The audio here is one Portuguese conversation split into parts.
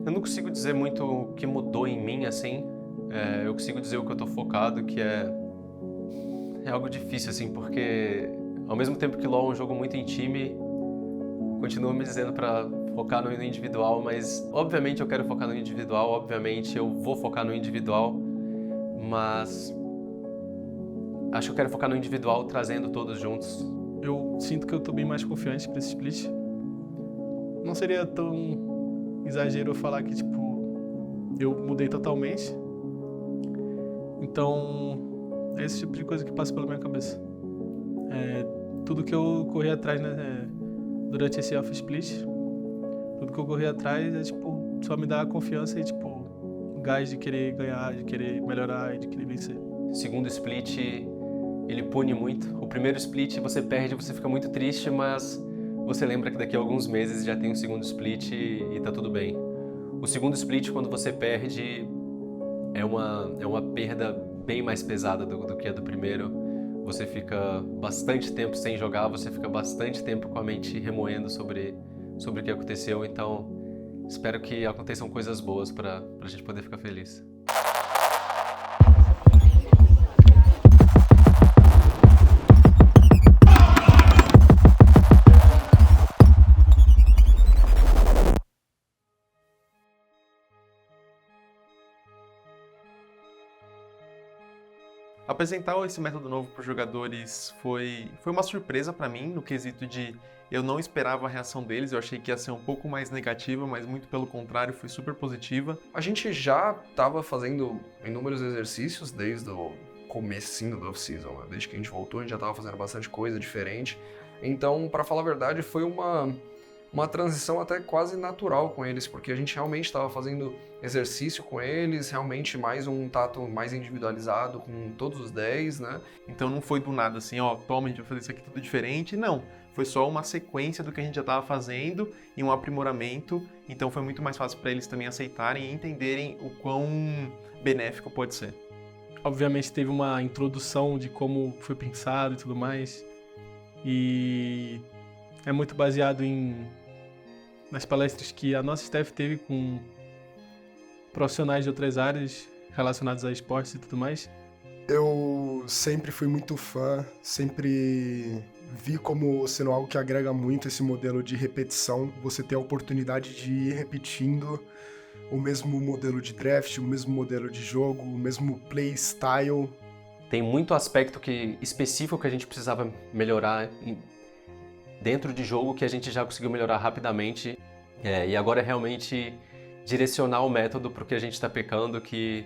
Eu não consigo dizer muito o que mudou em mim, assim. Eu consigo dizer o que eu tô focado, que é algo difícil, assim, porque ao mesmo tempo que LoL é um jogo muito em time, continua me dizendo pra focar no individual, mas obviamente eu quero focar no individual, obviamente eu vou focar no individual, mas acho que eu quero focar no individual trazendo todos juntos. Eu sinto que eu tô bem mais confiante pra esse split. Não seria tão exagero eu falar que, tipo, eu mudei totalmente. Então, é esse tipo de coisa que passa pela minha cabeça. Tudo que eu corri atrás, né, durante esse off-split, tudo que eu corri atrás é, tipo, só me dá confiança e, tipo, gás de querer ganhar, de querer melhorar e de querer vencer. O segundo split, ele pune muito. O primeiro split você perde, você fica muito triste, mas você lembra que daqui a alguns meses já tem um segundo split e tá tudo bem. O segundo split, quando você perde, é uma perda bem mais pesada do que a do primeiro. Você fica bastante tempo sem jogar, você fica bastante tempo com a mente remoendo sobre o que aconteceu, então espero que aconteçam coisas boas pra gente poder ficar feliz. Apresentar esse método novo para os jogadores foi uma surpresa para mim, no quesito de eu não esperava a reação deles, eu achei que ia ser um pouco mais negativa, mas muito pelo contrário, foi super positiva. A gente já estava fazendo inúmeros exercícios desde o comecinho do off-season, né? Desde que a gente voltou, a gente já estava fazendo bastante coisa diferente. Então, para falar a verdade, foi uma transição até quase natural com eles, porque a gente realmente estava fazendo exercício com eles, realmente mais um tato mais individualizado com todos os 10, né? Então não foi do nada assim, ó, toma, a gente vai fazer isso aqui tudo diferente, não. Foi só uma sequência do que a gente já estava fazendo e um aprimoramento, então foi muito mais fácil para eles também aceitarem e entenderem o quão benéfico pode ser. Obviamente teve uma introdução de como foi pensado e tudo mais, e é muito baseado nas palestras que a nossa staff teve com profissionais de outras áreas relacionadas a esportes e tudo mais. Eu sempre fui muito fã, sempre vi como sendo algo que agrega muito esse modelo de repetição, você ter a oportunidade de ir repetindo o mesmo modelo de draft, o mesmo modelo de jogo, o mesmo play style. Tem muito aspecto específico que a gente precisava melhorar dentro de jogo que a gente já conseguiu melhorar rapidamente. E agora é realmente direcionar o método para o que a gente está pecando, que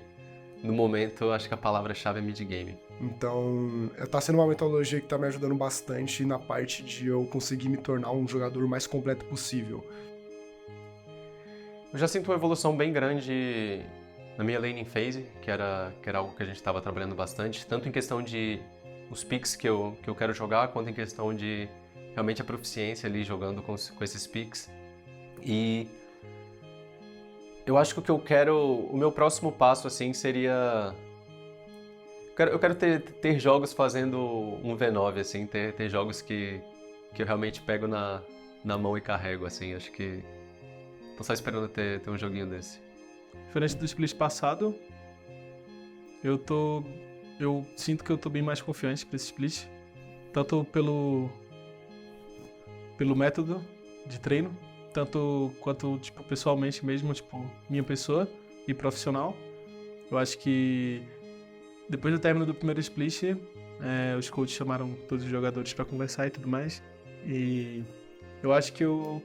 no momento acho que a palavra-chave é mid-game. Então, tá sendo uma metodologia que tá me ajudando bastante na parte de eu conseguir me tornar um jogador mais completo possível. Eu já sinto uma evolução bem grande na minha laning phase, que era algo que a gente estava trabalhando bastante, tanto em questão de os picks que eu quero jogar, quanto em questão de realmente a proficiência ali jogando com esses picks. E eu acho que o meu próximo passo assim seria eu quero ter jogos fazendo um V9 assim, ter jogos que eu realmente pego na mão e carrego assim, acho que tô só esperando ter um joguinho desse. Diferente do split passado, eu sinto que eu tô bem mais confiante pra esse split, tanto pelo método de treino, tanto quanto, tipo, pessoalmente mesmo, tipo, minha pessoa e profissional. Eu acho que depois do término do primeiro split, os coaches chamaram todos os jogadores para conversar e tudo mais. E eu acho que eu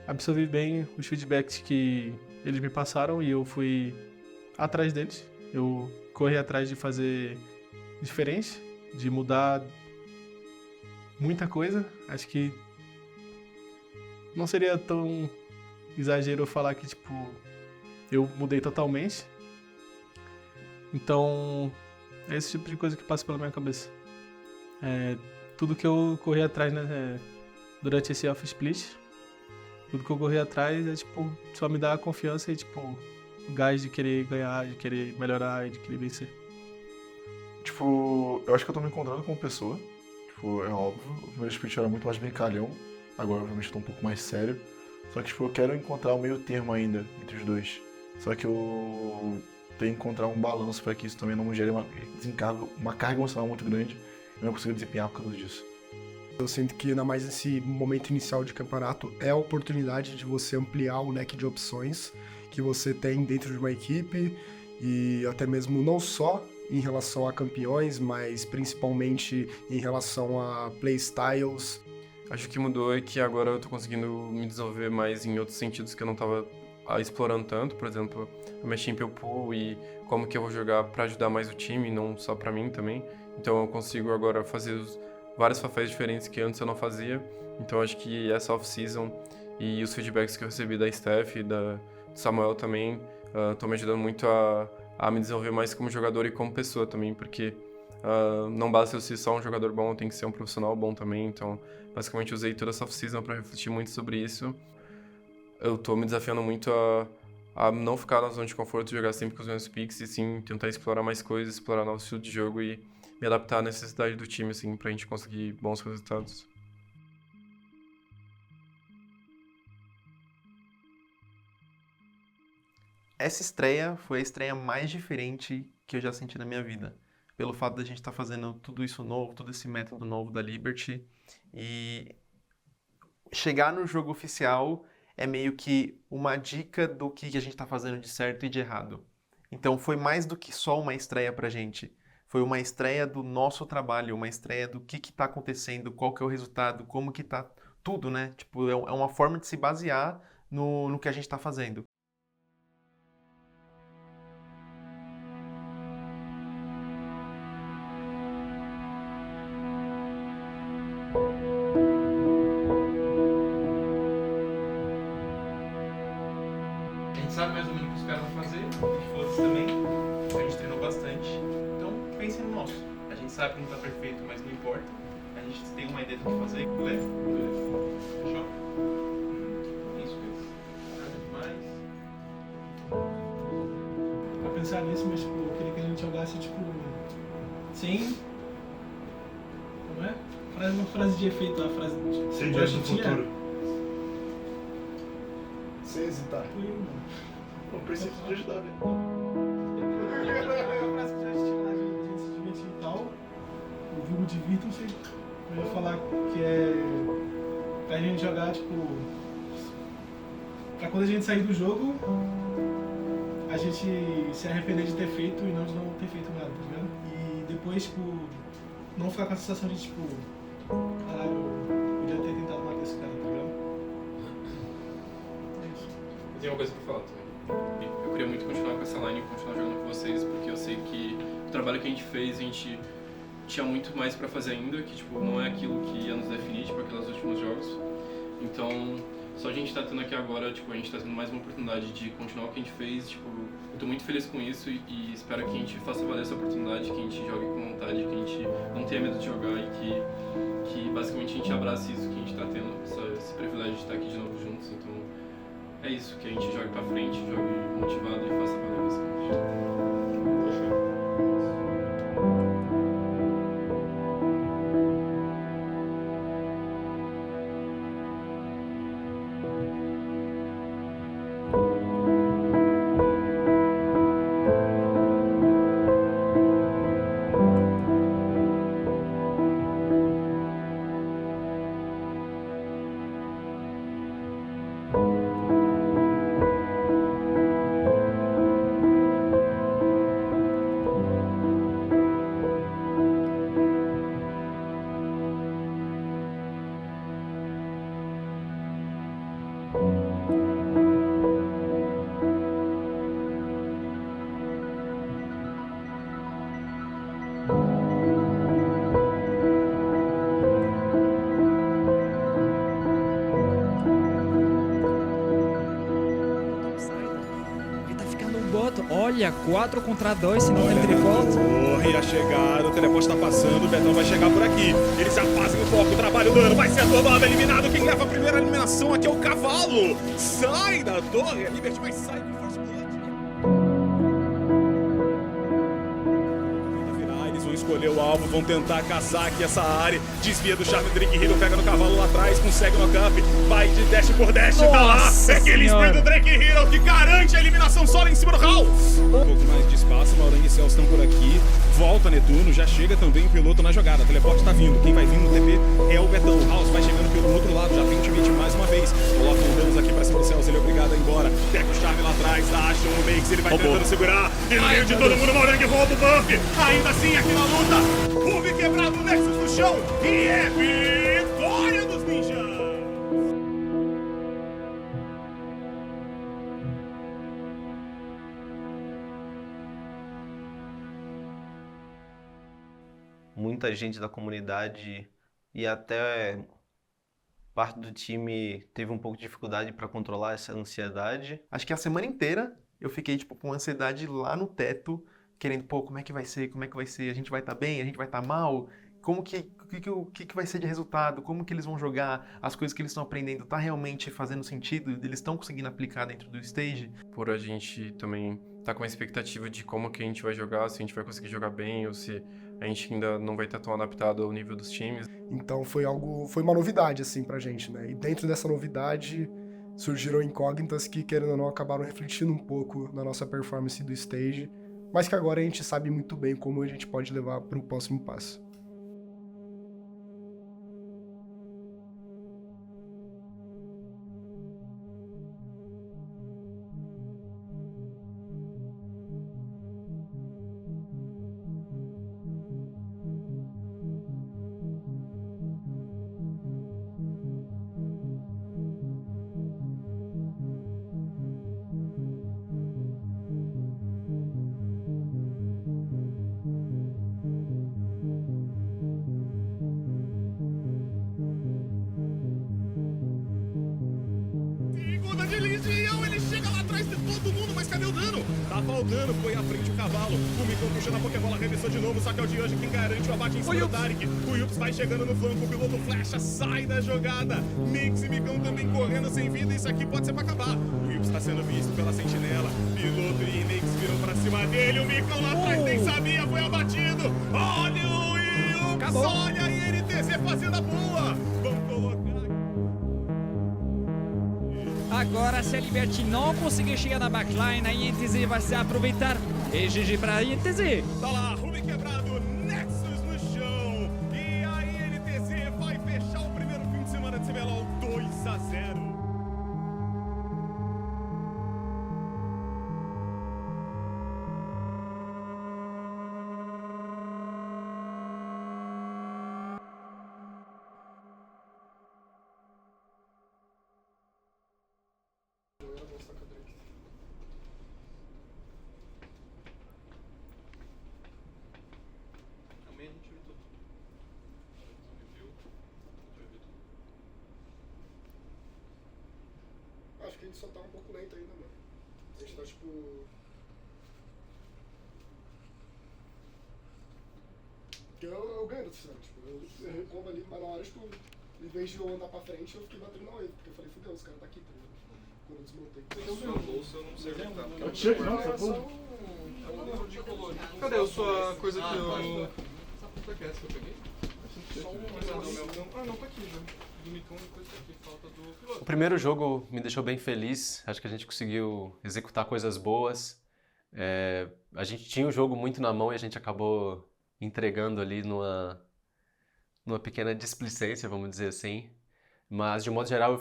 absorvi bem os feedbacks que eles me passaram e eu fui atrás deles. Eu corri atrás de fazer diferente, de mudar muita coisa. Acho que não seria tão exagero eu falar que, tipo, eu mudei totalmente. Então, é esse tipo de coisa que passa pela minha cabeça. Tudo que eu corri atrás, né, durante esse off-split, tudo que eu corri atrás é, tipo, só me dá confiança e, tipo, gás de querer ganhar, de querer melhorar e de querer vencer. Tipo, eu acho que eu tô me encontrando como pessoa. Tipo, é óbvio, o primeiro split era muito mais brincalhão, agora obviamente eu tô um pouco mais sério. Só que, tipo, eu quero encontrar o meio termo ainda entre os dois. Só que eu tenho que encontrar um balanço para que isso também não me gere uma carga emocional muito grande e eu não consigo desempenhar por causa disso. Eu sinto que ainda mais nesse momento inicial de campeonato é a oportunidade de você ampliar o leque de opções que você tem dentro de uma equipe e até mesmo não só em relação a campeões, mas principalmente em relação a playstyles. Acho que mudou é que agora eu tô conseguindo me desenvolver mais em outros sentidos que eu não tava explorando tanto, por exemplo, a minha champion pool e como que eu vou jogar pra ajudar mais o time, não só pra mim também. Então eu consigo agora fazer vários papéis diferentes que antes eu não fazia. Então acho que essa off-season e os feedbacks que eu recebi da Steph e do Samuel também estão me ajudando muito a me desenvolver mais como jogador e como pessoa também, porque não basta eu ser só um jogador bom, eu tenho que ser um profissional bom também. Então basicamente usei toda essa off-season para refletir muito sobre isso. Eu tô me desafiando muito a não ficar na zona de conforto, jogar sempre com os meus picks e sim tentar explorar mais coisas, explorar novos estilos de jogo e me adaptar à necessidade do time, assim, pra gente conseguir bons resultados. Essa estreia foi a estreia mais diferente que eu já senti na minha vida. Pelo fato da gente estar fazendo tudo isso novo, todo esse método novo da Liberty. E chegar no jogo oficial é meio que uma dica do que a gente está fazendo de certo e de errado. Então foi mais do que só uma estreia pra gente. Foi uma estreia do nosso trabalho, uma estreia do que está acontecendo, qual que é o resultado, como que tá tudo, né? Tipo, é uma forma de se basear no que a gente está fazendo. A gente sabe mais ou menos o que os caras vão fazer, e foda-se também, a gente treinou bastante. Então, pensem no nosso. A gente sabe que não tá perfeito, mas não importa. A gente tem uma ideia do que fazer, beleza? Fechou? É isso mesmo. Nada demais. Pra pensar nisso, mas tipo, eu queria que a gente jogasse tipo sem. Como é? Uma frase de efeito, a frase de. Sem diante do futuro. Sem hesitar. Não preciso te ajudar, velho. A frase que já estima a gente se divertir e tal. O jogo divirtam-se. Eu ia falar que é pra gente jogar, tipo. Pra quando a gente sair do jogo, a gente se arrepender de ter feito e não de não ter feito nada, tá ligado? E depois, tipo, não ficar com a sensação de, tipo, caralho, eu podia ter tentado matar esse cara, tá ligado? É isso. Eu tenho uma coisa pra falar também. Eu queria muito continuar com essa line e continuar jogando com vocês, porque eu sei que o trabalho que a gente fez, a gente tinha muito mais pra fazer ainda, que tipo, não é aquilo que ia nos definir, tipo, aqueles últimos jogos. Então, só a gente tá tendo aqui agora, tipo, a gente tá tendo mais uma oportunidade de continuar o que a gente fez, tipo, eu tô muito feliz com isso e espero que a gente faça valer essa oportunidade, que a gente jogue com vontade, que a gente não tenha medo de jogar e que basicamente a gente abrace isso que a gente tá tendo, esse privilégio de estar aqui de novo juntos. Então, é isso, que a gente jogue pra frente, jogue motivado e faça valer basicamente. Olha, 4 contra 2, se não tem trifoto. Corre a chegada, o teleporte tá passando, o Betão vai chegar por aqui. Eles já fazem o foco, trabalho, dano, vai ser a Tornado eliminado. Quem leva a primeira eliminação aqui é o Cavalo. Sai da torre, a Liberty vai sair do First Blood. Eles vão escolher escolher o alvo, vão tentar caçar aqui essa área. Desvia do charme, Drake Hero pega no cavalo lá atrás, consegue no camp, vai de dash por dash, tá lá. É aquele sprint do Drake Hero que garante a eliminação solo em cima do House. Um pouco mais de espaço, Maurang e Celso estão por aqui. Volta Netuno, já chega também o piloto na jogada. Teleporte tá vindo, quem vai vir no TP é o Betão. House vai chegando pelo outro lado, já tem o Timid mais uma vez. Coloca um danos aqui pra cima do Celso, ele é obrigado a ir embora. Pega o charme lá atrás, acha um Makes, ele vai tentando segurar. E no meio de todo mundo, Maurang rouba o buff. Ainda assim, aqui na luta, Ruby quebrado, Nexus no chão. E é vitória dos ninjas. Muita gente da comunidade e até parte do time teve um pouco de dificuldade para controlar essa ansiedade. Acho que a semana inteira eu fiquei, tipo, com ansiedade lá no teto, querendo, pô, como é que vai ser? Como é que vai ser? A gente vai estar bem? A gente vai estar mal? Como que vai ser de resultado? Como que eles vão jogar? As coisas que eles estão aprendendo, tá realmente fazendo sentido? Eles estão conseguindo aplicar dentro do stage? Por a gente também tá com a expectativa de como que a gente vai jogar, se a gente vai conseguir jogar bem ou se a gente ainda não vai estar tão adaptado ao nível dos times. Então foi uma novidade, assim, pra gente, né? E dentro dessa novidade surgiram incógnitas que, querendo ou não, acabaram refletindo um pouco na nossa performance do stage, mas que agora a gente sabe muito bem como a gente pode levar para o próximo passo. Segunda de Legião, ele chega lá atrás de todo mundo, mas cadê o dano? Tá faltando, foi à frente o cavalo. O Micão puxando a Pokébola, arremessou de novo, só que é o de hoje quem garante o abate em cima do Tarek. O Yups vai chegando no flanco, o piloto flecha, sai da jogada. Mix e Micão também correndo sem vida, isso aqui pode ser pra acabar. O Yups tá sendo visto pela sentinela, piloto e Mix viram pra cima dele, o Micão lá atrás nem sabia, foi abatido. Olha o Yups, olha a NTZ fazendo a boa. Vamos colocar... Agora, se a Liberty não conseguir chegar na backline, a INTZ vai se aproveitar. E GG pra INTZ. Tá lá, Ruby quebrado, Nexus no chão. E a INTZ vai fechar o primeiro fim de semana de CBLOL 2-0. Acho que a gente só tá um pouco lento ainda, mano. A gente tá, tipo... Porque eu ganho do Tsushima, tipo, eu errei o combo ali, mas na hora, tipo, em vez de eu andar pra frente, eu fiquei batendo na wave, porque eu falei, fudeu, os caras tá aqui, tá ligado? Quando eu desmontei. Eu não sei onde tá. Cadê a sua coisa que eu... Essa que eu peguei? Só um meu. Ah, não, tá aqui já. Do Micão e coisa aqui, falta do piloto. O primeiro jogo me deixou bem feliz, acho que a gente conseguiu executar coisas boas. A gente tinha o jogo muito na mão e a gente acabou entregando ali numa pequena displicência, vamos dizer assim. Mas, de modo geral, eu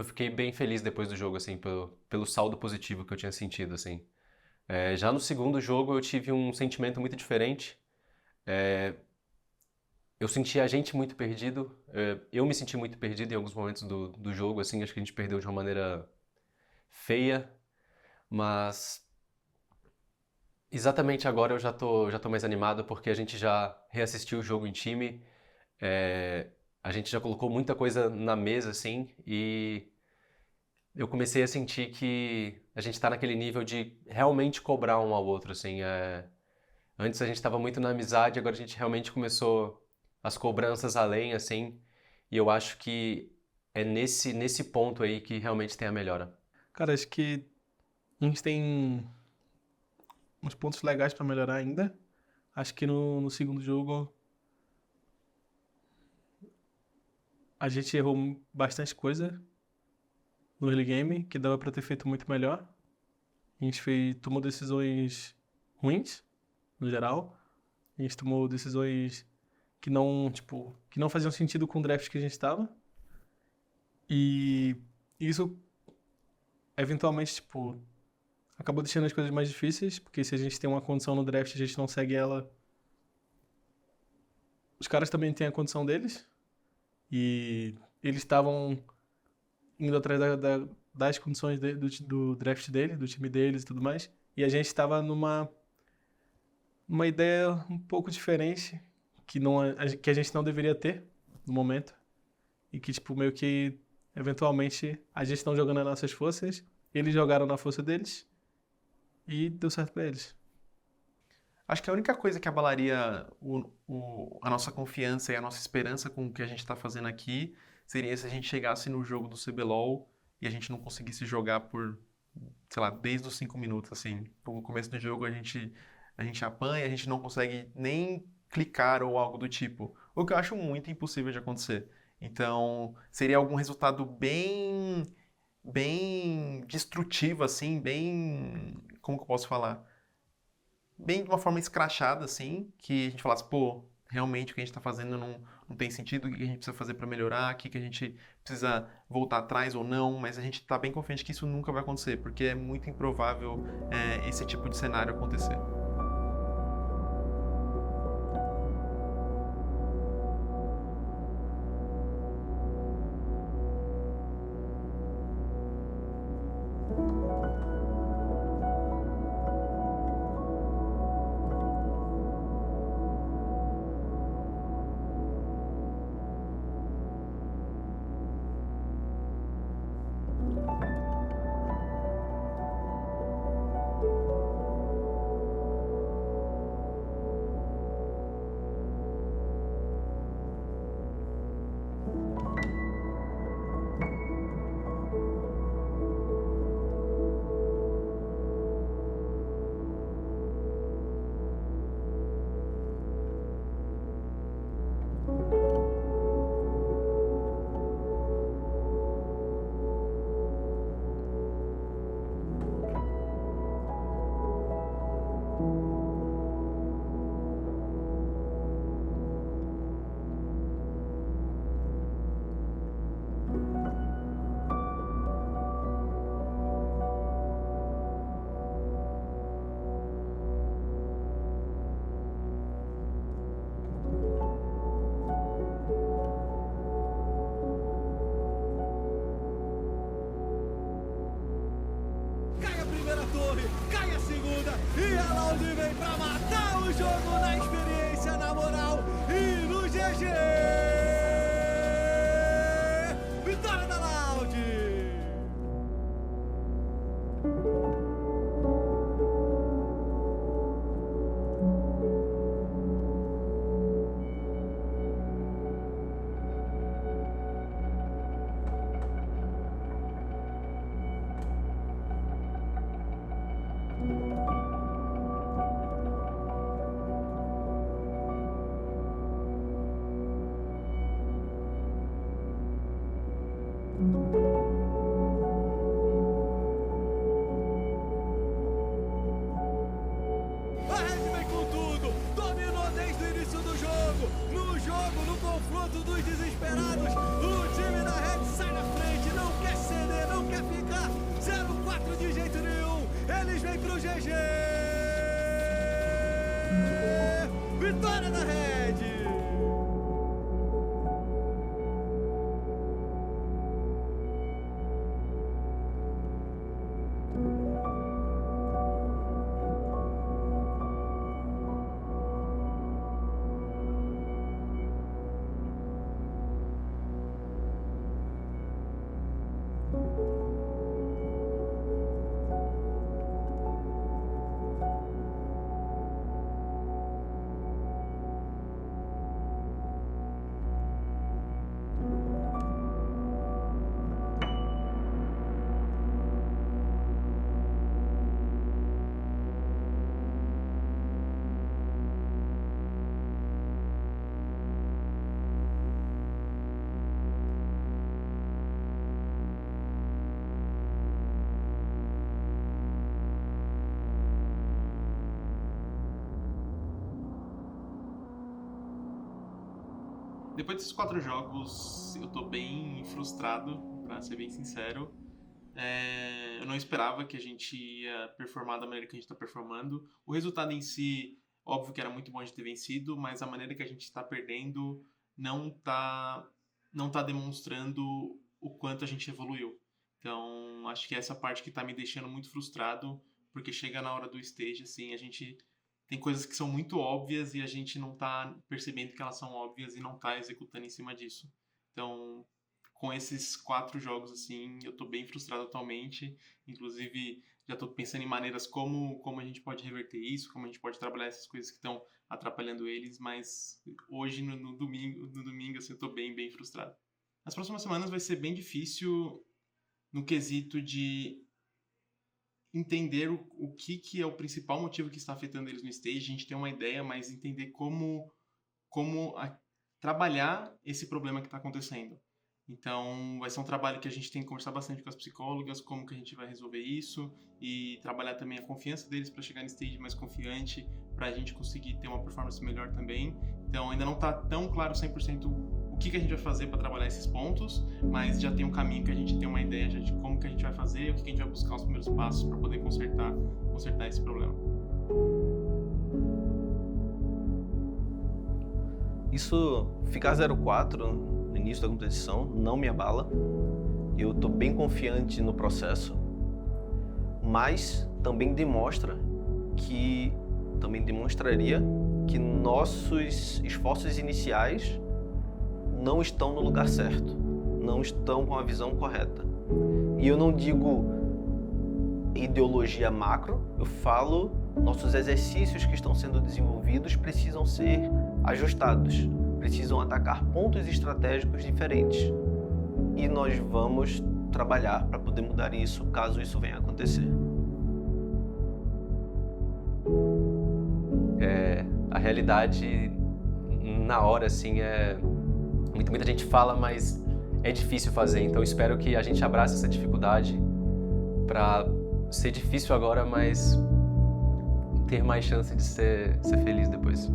fiquei bem feliz depois do jogo, assim, pelo saldo positivo que eu tinha sentido, assim. Já no segundo jogo eu tive um sentimento muito diferente. Eu senti a gente muito perdido, eu me senti muito perdido em alguns momentos do jogo, assim, acho que a gente perdeu de uma maneira feia, mas exatamente agora eu já tô mais animado porque a gente já reassistiu o jogo em time, a gente já colocou muita coisa na mesa, assim, e eu comecei a sentir que a gente tá naquele nível de realmente cobrar um ao outro, assim, antes a gente estava muito na amizade, agora a gente realmente começou as cobranças além, assim, e eu acho que é nesse ponto aí que realmente tem a melhora. Cara, acho que a gente tem uns pontos legais pra melhorar ainda, acho que no segundo jogo a gente errou bastante coisa no early game, que dava pra ter feito muito melhor. A gente tomou decisões ruins, no geral. A gente tomou decisões que não faziam sentido com o draft que a gente estava. E isso, eventualmente, acabou deixando as coisas mais difíceis, porque se a gente tem uma condição no draft e a gente não segue ela, os caras também têm a condição deles. E eles estavam indo atrás das condições do draft dele, do time deles e tudo mais. E a gente estava numa ideia um pouco diferente, que a gente não deveria ter no momento. E que, meio que, eventualmente, a gente não jogando nas nossas forças, eles jogaram na força deles e deu certo pra eles. Acho que a única coisa que abalaria a nossa confiança e a nossa esperança com o que a gente está fazendo aqui seria se a gente chegasse no jogo do CBLOL e a gente não conseguisse jogar por, sei lá, desde os 5 minutos, assim. No começo do jogo a gente apanha, a gente não consegue nem clicar ou algo do tipo. O que eu acho muito impossível de acontecer. Então, seria algum resultado bem destrutivo, assim, bem... Como que eu posso falar? Bem de uma forma escrachada, assim, que a gente falasse, pô, realmente o que a gente está fazendo não tem sentido, o que a gente precisa fazer para melhorar, o que a gente precisa voltar atrás ou não, mas a gente está bem confiante que isso nunca vai acontecer, porque é muito improvável esse tipo de cenário acontecer. Depois desses 4 jogos, eu tô bem frustrado, pra ser bem sincero. Eu não esperava que a gente ia performar da maneira que a gente tá performando. O resultado em si, óbvio que era muito bom a gente ter vencido, mas a maneira que a gente tá perdendo não tá demonstrando o quanto a gente evoluiu. Então, acho que é essa parte que tá me deixando muito frustrado, porque chega na hora do stage, assim, a gente tem coisas que são muito óbvias e a gente não tá percebendo que elas são óbvias e não tá executando em cima disso. Então, com esses 4 jogos, assim, eu tô bem frustrado atualmente. Inclusive, já tô pensando em maneiras como a gente pode reverter isso, como a gente pode trabalhar essas coisas que estão atrapalhando eles, mas hoje, no domingo, assim, eu tô bem frustrado. Nas próximas semanas vai ser bem difícil no quesito de entender o que é o principal motivo que está afetando eles no stage. A gente tem uma ideia, mas entender como trabalhar esse problema que está acontecendo. Então, vai ser um trabalho que a gente tem que conversar bastante com as psicólogas, como que a gente vai resolver isso, e trabalhar também a confiança deles para chegar no stage mais confiante, para a gente conseguir ter uma performance melhor também. Então, ainda não está tão claro 100% o que a gente vai fazer para trabalhar esses pontos, mas já tem um caminho que a gente tem uma ideia já de como que a gente vai fazer, o que a gente vai buscar os primeiros passos para poder consertar esse problema. Isso, ficar 0-4 no início da competição não me abala. Eu estou bem confiante no processo, mas também demonstraria que nossos esforços iniciais não estão no lugar certo, não estão com a visão correta. E eu não digo ideologia macro, eu falo nossos exercícios que estão sendo desenvolvidos precisam ser ajustados, precisam atacar pontos estratégicos diferentes. E nós vamos trabalhar para poder mudar isso, caso isso venha a acontecer. A realidade, na hora, assim, muita gente fala, mas é difícil fazer. Então, espero que a gente abrace essa dificuldade para ser difícil agora, mas ter mais chance de ser feliz depois.